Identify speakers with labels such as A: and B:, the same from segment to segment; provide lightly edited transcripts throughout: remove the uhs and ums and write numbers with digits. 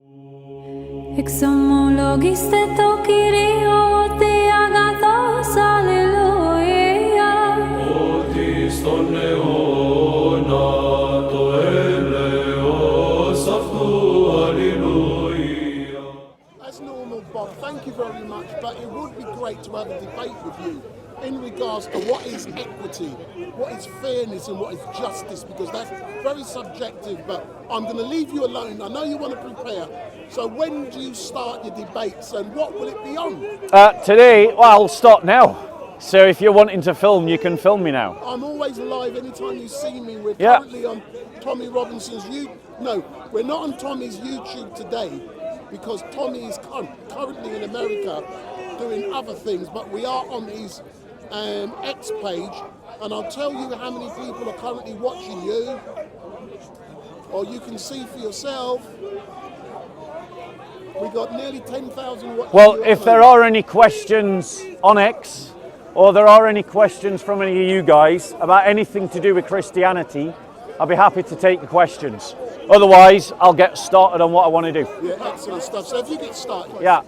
A: Exomologiste to Kyrio te agathos, alleluia.
B: Otis ton neona to eleos aftu, alleluia.
C: As normal, Bob, thank you very much, but it would be great to have a debate with you in regards to what is equity, what is fairness and what is justice, because that's very subjective, but I'm going to leave you alone. I know you want to prepare, so when do you start your debates and what will it be on?
D: Today, well, I'll start now. So if you're wanting to film, you can film me now.
C: I'm always live anytime you see me. We're
D: Yeah.
C: currently on Tommy Robinson's YouTube. No, we're not on Tommy's YouTube today because Tommy is currently in America doing other things, but we are on his X page, and I'll tell you how many people are currently watching you, or you can see for yourself. We got nearly 10,000 watching.
D: Well,
C: you
D: if
C: at
D: there
C: home.
D: are any questions on X, or there are any questions from any of you guys about anything to do with Christianity, I'll be happy to take the questions. Otherwise, I'll get started on what I want to do.
C: Yeah, excellent stuff. So if you get started.
D: Yeah,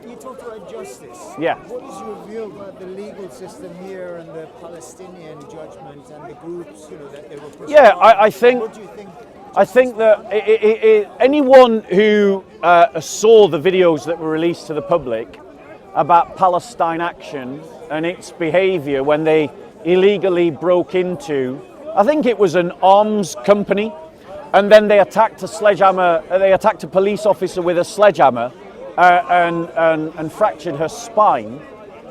E: You talked about justice.
D: yeah.
E: What is your view about the legal system here and the Palestinian judgment and the groups, that they were pushing?
D: Yeah, I think-
E: What do you think?
D: I think that anyone who saw the videos that were released to the public about Palestine Action and its behaviour when they illegally broke into, I think it was an arms company, and then they attacked a sledgehammer. They attacked a police officer with a sledgehammer and fractured her spine.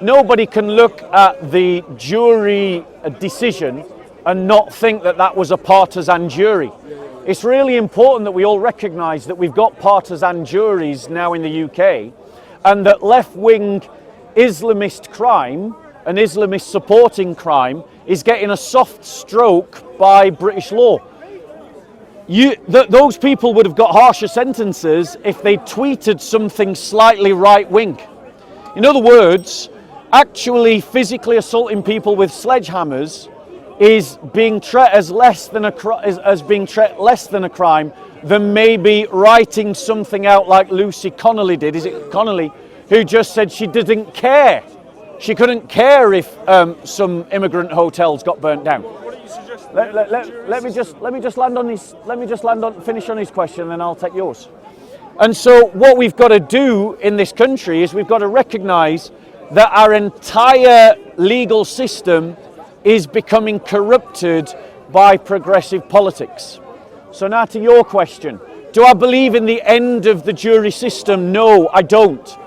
D: Nobody can look at the jury decision and not think that that was a partisan jury. It's really important that we all recognise that we've got partisan juries now in the UK, and that left-wing Islamist crime and Islamist supporting crime is getting a soft stroke by British law. Those people would have got harsher sentences if they tweeted something slightly right-wing. In other words, actually physically assaulting people with sledgehammers is being treated as less than a crime than maybe writing something out like Lucy Connolly did. Is it Connolly? Who just said she didn't care. She couldn't care if some immigrant hotels got burnt down.
F: What do you suggest?
D: Let me just finish on his question, and then I'll take yours. And so what we've got to do in this country is we've got to recognise that our entire legal system is becoming corrupted by progressive politics. So now to your question. Do I believe in the end of the jury system? No, I don't.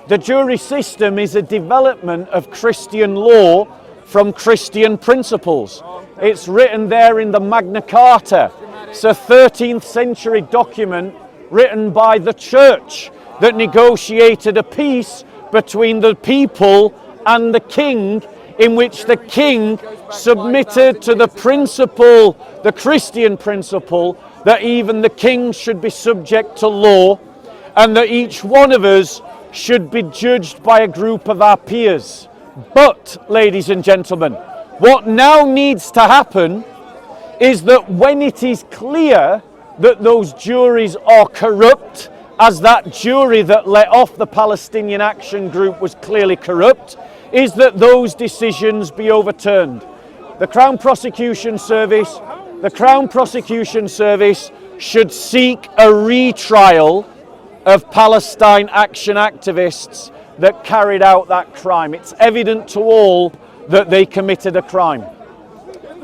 D: The jury system is a development of Christian law from Christian principles. It's written there in the Magna Carta. It's a 13th century document written by the church that negotiated a peace between the people and the king, in which the king submitted to the principle, the Christian principle, that even the king should be subject to law, and that each one of us should be judged by a group of our peers. But, ladies and gentlemen, what now needs to happen is that when it is clear that those juries are corrupt, as that jury that let off the Palestinian Action Group was clearly corrupt, is that those decisions be overturned. The Crown Prosecution Service should seek a retrial of Palestine Action activists that carried out that crime. It's evident to all that they committed a crime.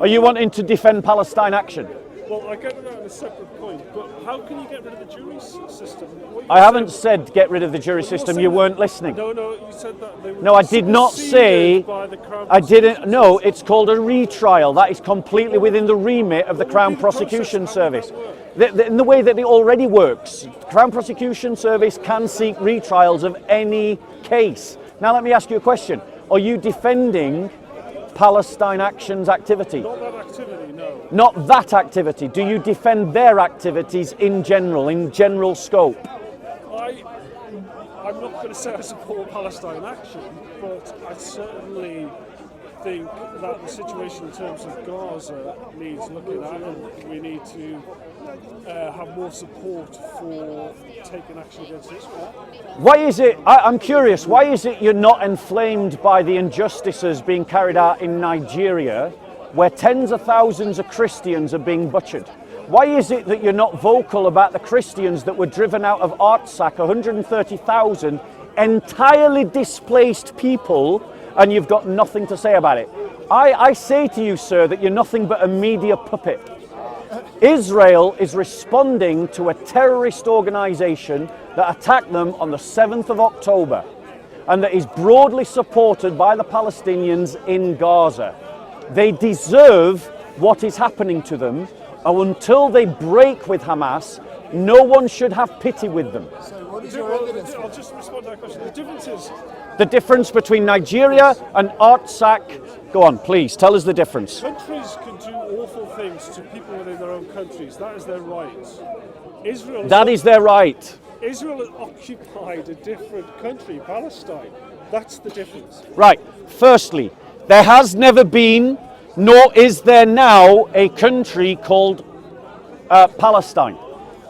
D: Are you wanting to defend Palestine Action?
F: Well, I get that on a separate point, but how can you get rid of the jury system?
D: I haven't said get rid of the jury system. You weren't listening.
F: No, you said that they were.
D: No, I did not say.
F: By the Crown
D: I didn't. No, it's called a retrial. That is completely within the remit of the Crown Prosecution Service. In the way that it already works, Crown Prosecution Service can seek retrials of any case. Now, let me ask you a question. Are you defending Palestine Action's activity?
F: Not that activity, no.
D: Not that activity. Do you defend their activities in general scope?
F: I'm not going to say I support Palestine Action, but I certainly think that the situation in terms of Gaza needs looking at, and we need to have more support for taking action against Israel?
D: Why is it, I'm curious, why is it you're not inflamed by the injustices being carried out in Nigeria, where tens of thousands of Christians are being butchered? Why is it that you're not vocal about the Christians that were driven out of Artsakh, 130,000 entirely displaced people, and you've got nothing to say about it? I say to you, sir, that you're nothing but a media puppet. Israel is responding to a terrorist organization that attacked them on the 7th of October, and that is broadly supported by the Palestinians in Gaza. They deserve what is happening to them, and until they break with Hamas, no one should have pity with them.
E: So what is your evidence?
F: I'll just respond to that question. The difference is,
D: The difference between Nigeria and Artsakh, go on, please, tell us the difference.
F: countries can do awful things to people within their own countries. That is their right. Israel
D: That is their right.
F: Israel has occupied a different country, Palestine. That's the difference.
D: Right, firstly, there has never been, nor is there now, a country called Palestine.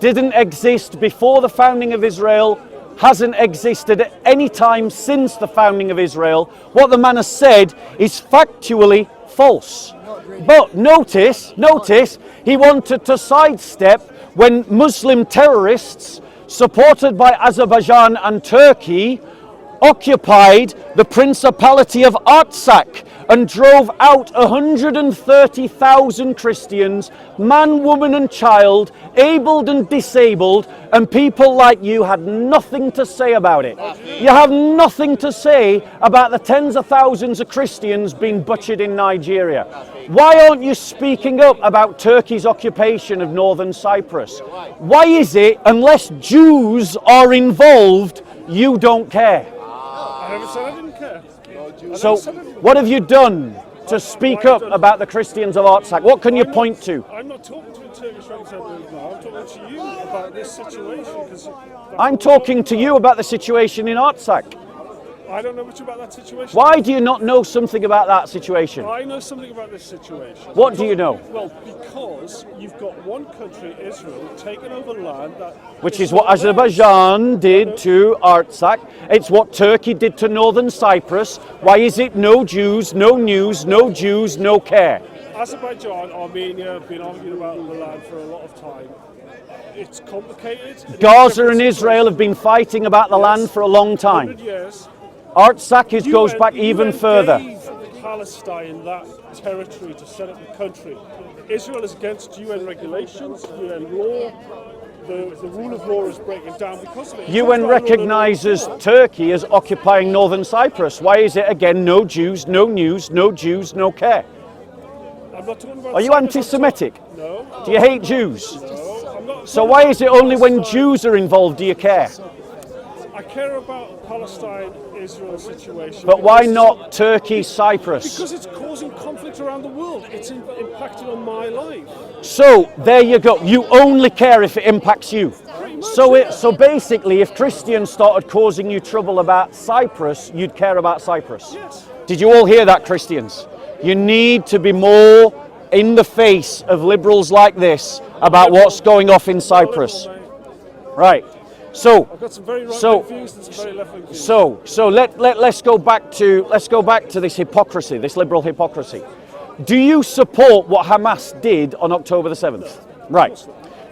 D: Didn't exist before the founding of Israel, hasn't existed at any time since the founding of Israel. What the man has said is factually false. But notice, he wanted to sidestep when Muslim terrorists, supported by Azerbaijan and Turkey, occupied the Principality of Artsakh and drove out 130,000 Christians, man, woman and child, abled and disabled, and people like you had nothing to say about it. You have nothing to say about the tens of thousands of Christians being butchered in Nigeria. Why aren't you speaking up about Turkey's occupation of northern Cyprus? Why is it, unless Jews are involved, you don't care?
F: I never said I didn't care.
D: So, what have you done to speak up about the Christians of Artsakh? What can you point to?
F: I'm not talking to a Turkish representative now. I'm talking to you about this situation.
D: I'm talking to you about the situation in Artsakh.
F: I don't know much about that situation.
D: Why do you not know something about that situation?
F: I know something about this situation.
D: What do you know?
F: Well, because you've got one country, Israel, taking over land that...
D: Which is what Azerbaijan did to Artsakh. It's what Turkey did to northern Cyprus. Why is it no Jews, no news, no Jews, no care?
F: Azerbaijan, Armenia have been arguing about the land for a lot of time. It's complicated.
D: Gaza and Israel have been fighting about the land for a long time.
F: 100 years.
D: Artsakh goes back even further.
F: Gave Palestine that territory to set up the country. Israel is against UN regulations, UN law. The rule of law is breaking down because of it.
D: UN recognises Turkey as occupying northern Cyprus. Why is it again no Jews, no news, no Jews, no care?
F: I'm not talking about
D: Are you
F: Cyprus,
D: anti-Semitic?
F: No.
D: Do you hate Jews?
F: No, I'm not.
D: So why is it only when Jews are involved do you care?
F: I care about Palestine-Israel situation.
D: But why not Turkey, Cyprus?
F: Because it's causing conflict around the world. It's impacting on my life.
D: So there you go. You only care if it impacts you. So basically, if Christians started causing you trouble about Cyprus, you'd care about Cyprus.
F: Yes.
D: Did you all hear that, Christians? You need to be more in the face of liberals like this about what's going off in Cyprus. Right. So,
F: I've got some very right-wing views and some very left-wing views.
D: so let's go back to this hypocrisy, this liberal hypocrisy. Do you support what Hamas did on October the 7th? Right.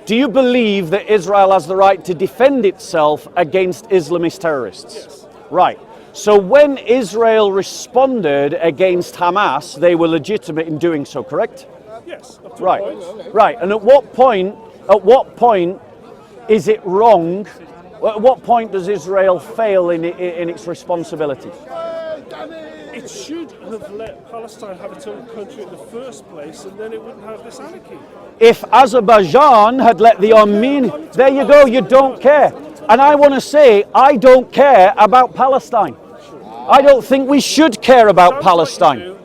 D: Do you believe that Israel has the right to defend itself against Islamist terrorists?
F: Yes.
D: Right. So when Israel responded against Hamas, they were legitimate in doing so, correct?
F: Yes. Up to a
D: Right.
F: point.
D: Right. And at what point is it wrong? At what point does Israel fail in its responsibility?
F: It should have let Palestine have its own country in the first place, and then it wouldn't have this anarchy.
D: If Azerbaijan had let the Armenians, there you go, you don't care. And I want to say, I don't care about Palestine. I don't think we should care about Palestine.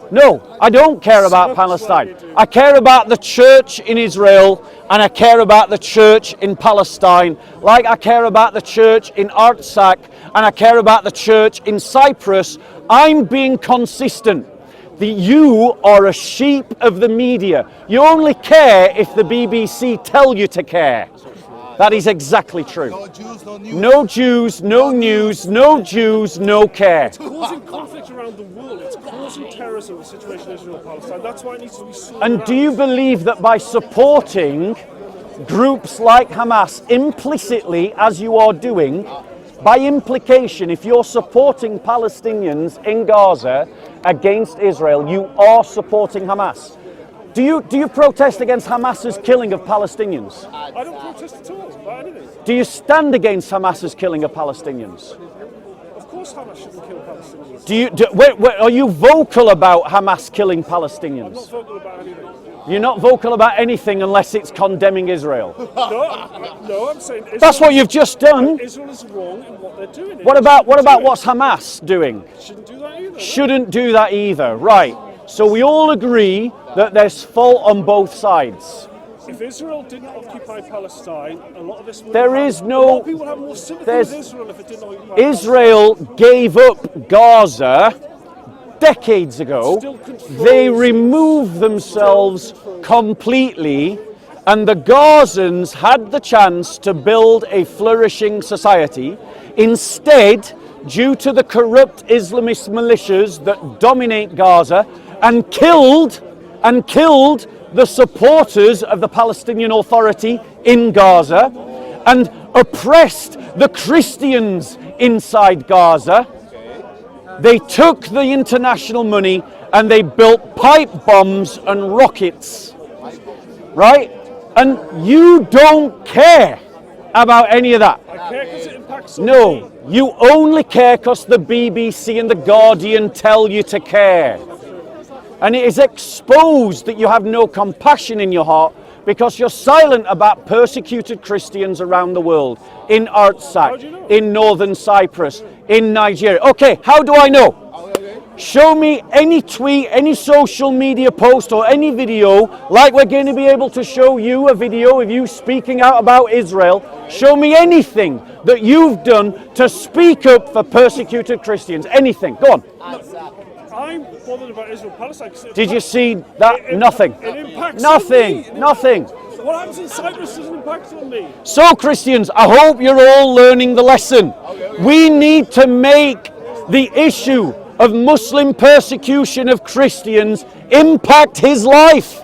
D: No, I don't care about Palestine. I care about the church in Israel, and I care about the church in Palestine, like I care about the church in Artsakh, and I care about the church in Cyprus. I'm being consistent. You are a sheep of the media. You only care if the BBC tell you to care. That is exactly true.
G: No Jews, no news.
D: No Jews, no news, no Jews, no care.
F: It's causing conflict around the world. It's causing terrorism, the situation in Israel and Palestine. That's why it needs to be sorted
D: And
F: out.
D: do you believe that by supporting groups like Hamas implicitly, as you are doing, by implication, if you're supporting Palestinians in Gaza against Israel, you are supporting Hamas? Do you protest against Hamas's killing of Palestinians?
F: I don't protest at all about anything.
D: Do you stand against Hamas's killing of Palestinians?
F: Of course Hamas shouldn't kill Palestinians.
D: Wait, are you vocal about Hamas killing
F: I'm not
D: Palestinians?
F: vocal about anything.
D: You're not vocal about anything unless it's condemning Israel.
F: No, I'm saying Israel,
D: That's what you've just done.
F: Israel is wrong in what they're doing.
D: What about what's Hamas doing?
F: Shouldn't do that either.
D: Shouldn't do that either. Right. So we all agree that there's fault on both sides.
F: If Israel didn't occupy Palestine, a lot of this would
D: There
F: have,
D: is
F: a
D: no-
F: lot of people would have more sympathy
D: there's-
F: with Israel if it didn't occupy
D: Israel gave up Gaza decades ago.
F: Still controls
D: They
F: it.
D: removed themselves completely, and the Gazans had the chance to build a flourishing society. Instead, due to the corrupt Islamist militias that dominate Gaza and killed the supporters of the Palestinian Authority in Gaza and oppressed the Christians inside Gaza, they took the international money and they built pipe bombs and rockets, right? And you don't care about any of that.
F: I care because it impacts
D: No, you only care because the BBC and the Guardian tell you to care. And it is exposed that you have no compassion in your heart because you're silent about persecuted Christians around the world, in Artsakh, in northern Cyprus, in Nigeria. Okay, how do I know? Show me any tweet, any social media post or any video, like we're going to be able to show you a video of you speaking out about Israel. Show me anything that you've done to speak up for persecuted Christians. Anything. Go on.
F: I'm bothered about Israel Palestine.
D: Did you see that? Nothing.
F: It impacts
D: Nothing.
F: on me.
D: Nothing.
F: What happens in Cyprus doesn't impact on me.
D: So, Christians, I hope you're all learning the lesson. We need to make the issue of Muslim persecution of Christians impact his life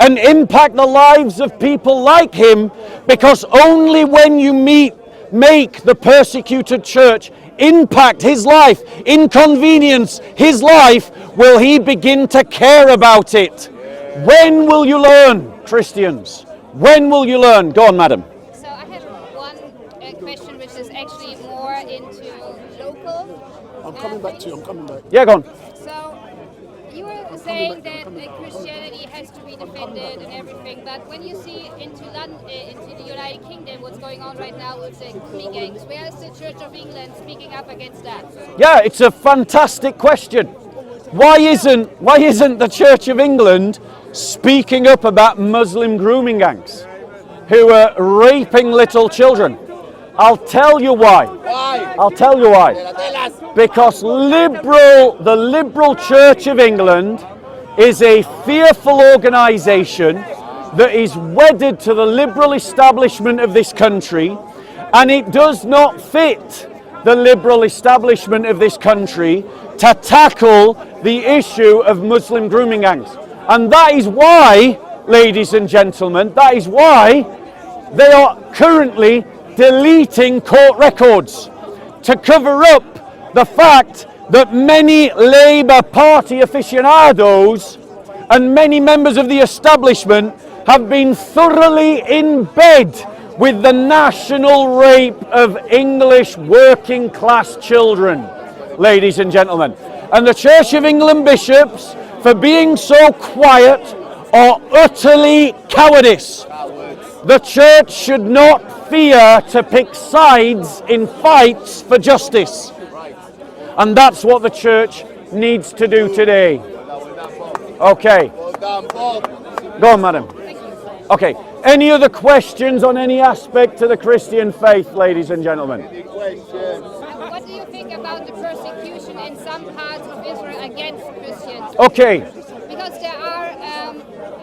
D: and impact the lives of people like him, because only when you make the persecuted church impact his life, inconvenience his life, will he begin to care about it. When will you learn, Christians? When will you learn? Go on, madam.
H: So I have one question which is actually more into local.
C: I'm coming back to you. I'm coming back.
D: Yeah, go on.
H: So you were saying that Christianity has to be defended and everything, but when you see into London, into the United Kingdom, what's going on right now with the Kuni gangs, where is the Church of England speaking up against that?
D: Yeah, it's a fantastic question. Why isn't the Church of England speaking up about Muslim grooming gangs who are raping little children? I'll tell you why. I'll tell you why. Because the liberal Church of England is a fearful organisation that is wedded to the liberal establishment of this country, and it does not fit the liberal establishment of this country to tackle the issue of Muslim grooming gangs. And that is why, ladies and gentlemen, that is why they are currently deleting court records to cover up the fact that many Labour Party aficionados and many members of the establishment have been thoroughly in bed with the national rape of English working class children, ladies and gentlemen. And the Church of England bishops, for being so quiet, are utterly cowardice. The church should not fear to pick sides in fights for justice. And that's what the church needs to do today. Okay. Go on, madam. Okay. Any other questions on any aspect of the Christian faith, ladies and gentlemen?
H: What do you think about the persecution in some parts of Israel against Christians.
D: Okay.
H: Because there are,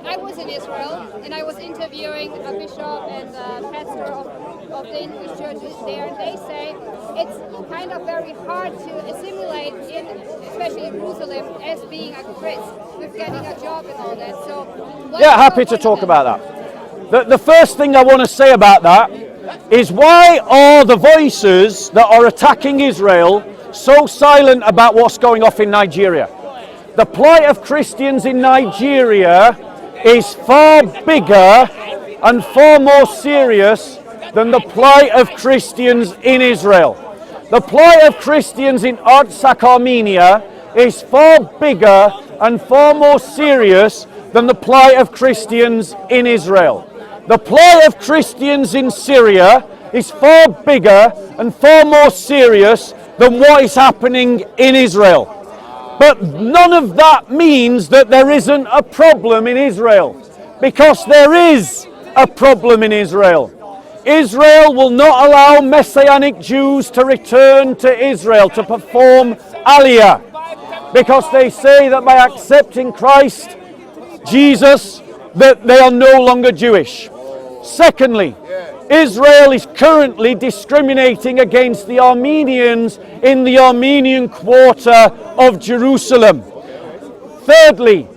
H: I was in Israel and I was interviewing a bishop and a pastor of the English churches there, and they say it's kind of very hard to assimilate in, especially in Jerusalem, as being a Christ, with getting a job and all that. So,
D: Yeah, happy to talk about that. The first thing I want to say about that is, why are the voices that are attacking Israel so silent about what's going on in Nigeria? The plight of Christians in Nigeria is far bigger and far more serious than the plight of Christians in Israel. The plight of Christians in Artsakh, Armenia is far bigger and far more serious than the plight of Christians in Israel. The plight of Christians in Syria is far bigger and far more serious than what is happening in Israel. But none of that means that there isn't a problem in Israel, because there is a problem in Israel. Israel will not allow Messianic Jews to return to Israel to perform Aliyah, because they say that by accepting Christ Jesus, that they are no longer Jewish. Secondly, Israel is currently discriminating against the Armenians in the Armenian quarter of Jerusalem. Thirdly,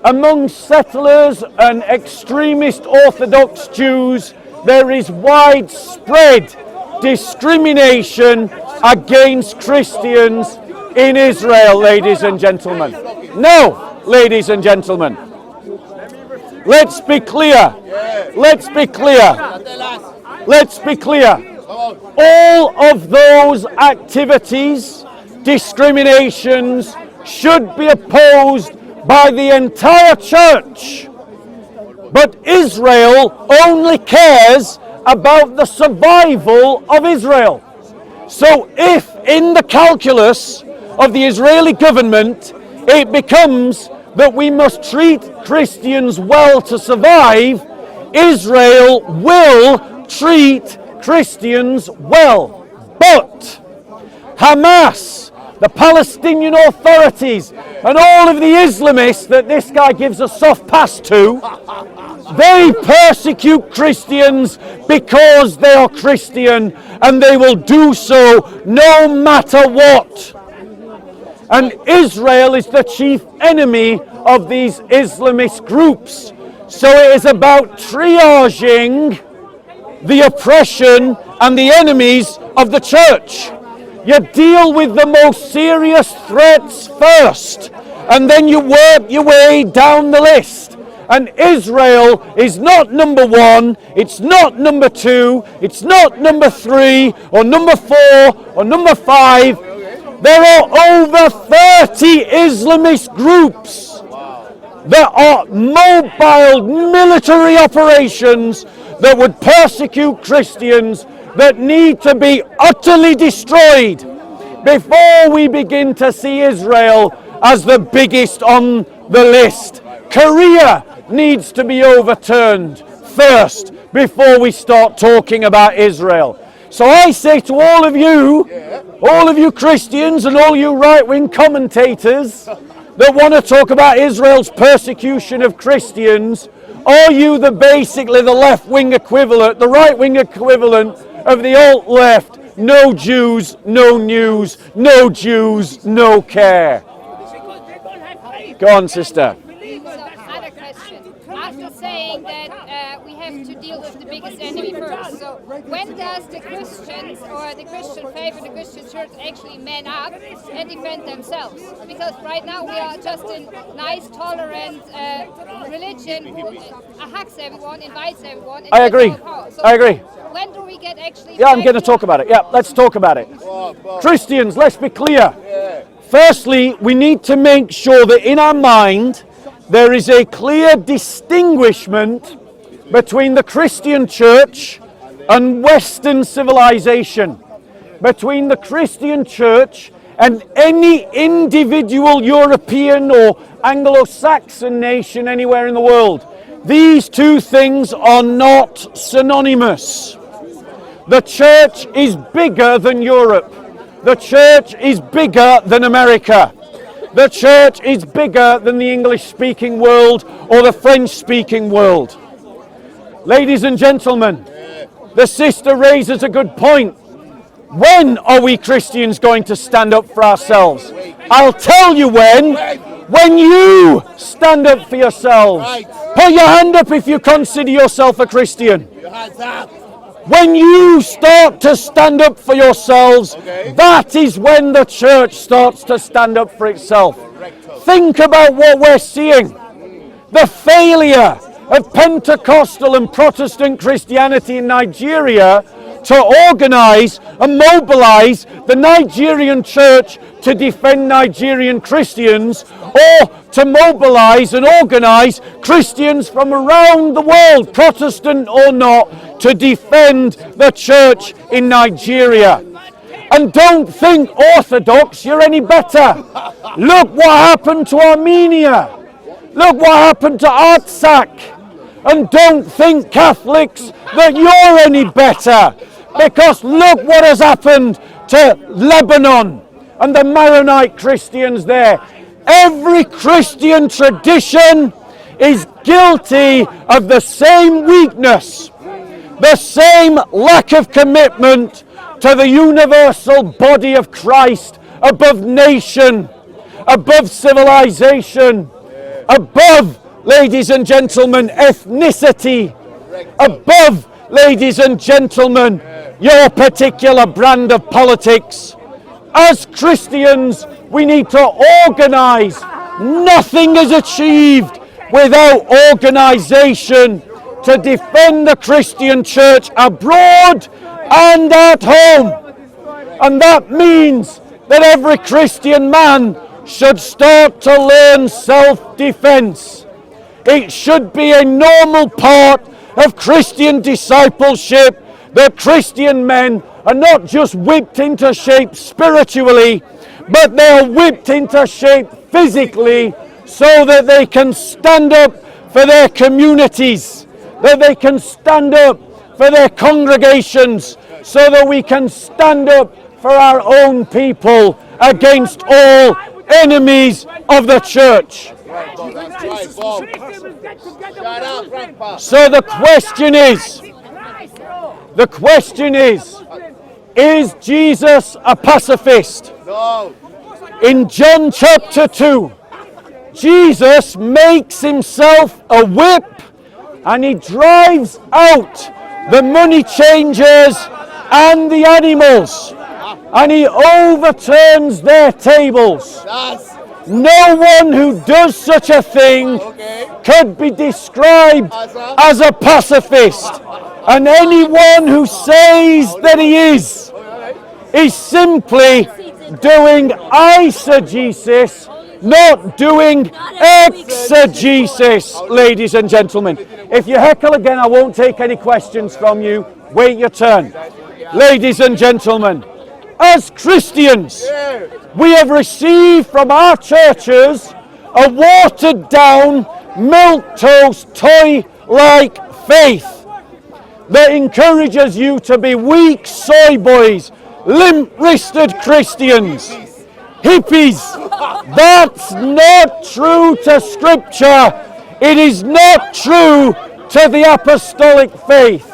D: among settlers and extremist Orthodox Jews, there is widespread discrimination against Christians in Israel, ladies and gentlemen. No, ladies and gentlemen. Let's be clear. Let's be clear. Let's be clear. All of those activities, discriminations, should be opposed by the entire church. But Israel only cares about the survival of Israel. So if in the calculus of the Israeli government it becomes that we must treat Christians well to survive, Israel will treat Christians well. But Hamas, the Palestinian authorities, and all of the Islamists that this guy gives a soft pass to, they persecute Christians because they are Christian, and they will do so no matter what. And Israel is the chief enemy of these Islamist groups. So it is about triaging the oppression and the enemies of the church. You deal with the most serious threats first, and then you work your way down the list. And Israel is not number one, it's not number two, it's not number three, or number four, or number five. There are over 30 Islamist groups that are mobile military operations that would persecute Christians, that need to be utterly destroyed before we begin to see Israel as the biggest on the list. Korea needs to be overturned first before we start talking about Israel. So I say to all of you Christians and all you right-wing commentators that want to talk about Israel's persecution of Christians, are you basically the left-wing equivalent, the right-wing equivalent of the alt-left? No Jews, no news, no Jews, no care. Go on, sister.
H: Another question. After saying that we have to deal with the biggest enemy first, so when does the Christians or the Christian faith or the Christian church actually man up and defend themselves? Because right now we are just a nice, tolerant religion who hugs everyone, invites everyone. And
D: I agree.
H: So
D: I agree.
H: when do we get actually...
D: Yeah, I'm going to talk about it. Yeah, let's talk about it. Christians, let's be clear. Firstly, we need to make sure that in our mind there is a clear distinguishment between the Christian church and Western civilization, between the Christian church and any individual European or Anglo-Saxon nation anywhere in the world. These two things are not synonymous. The church is bigger than Europe. The church is bigger than America. the church is bigger than the English-speaking world or the French-speaking world. Ladies and gentlemen, the sister raises a good point. When are we Christians going to stand up for ourselves? I'll tell you when. When you stand up for yourselves. Put your hand up if you consider yourself a Christian. When you start to stand up for yourselves, that is when the church starts to stand up for itself. Think about what we're seeing. The failure of Pentecostal and Protestant Christianity in Nigeria to organize and mobilize the Nigerian church to defend Nigerian Christians, or to mobilize and organize Christians from around the world, Protestant or not, to defend the church in Nigeria. And don't think Orthodox you're any better. Look what happened to Armenia. Look what happened to Artsakh. And don't think Catholics that you're any better, because look what has happened to Lebanon and the Maronite Christians there. Every Christian tradition is guilty of the same weakness, the same lack of commitment to the universal body of Christ, above nation, above civilization, above, ladies and gentlemen, ethnicity, above, ladies and gentlemen, your particular brand of politics. As Christians, we need to organize. Nothing is achieved without organization to defend the Christian church abroad and at home. And that means that every Christian man should start to learn self-defense. It should be a normal part of Christian discipleship that Christian men are not just whipped into shape spiritually, but they are whipped into shape physically, so that they can stand up for their communities, that they can stand up for their congregations, so that we can stand up for our own people against all enemies of the church. So the question is Jesus a pacifist?
C: No.
D: In John chapter 2, Jesus makes himself a whip and he drives out the money changers and the animals, and he overturns their tables. No one who does such a thing could be described as a pacifist, and anyone who says that he is simply doing eisegesis, not doing exegesis, ladies and gentlemen. If you heckle again, I won't take any questions from you. Wait your turn. Ladies and gentlemen, as Christians, we have received from our churches a watered down, milquetoast, toy-like faith that encourages you to be weak soy boys, limp-wristed Christians, hippies. That's not true to Scripture. It is not true to the apostolic faith.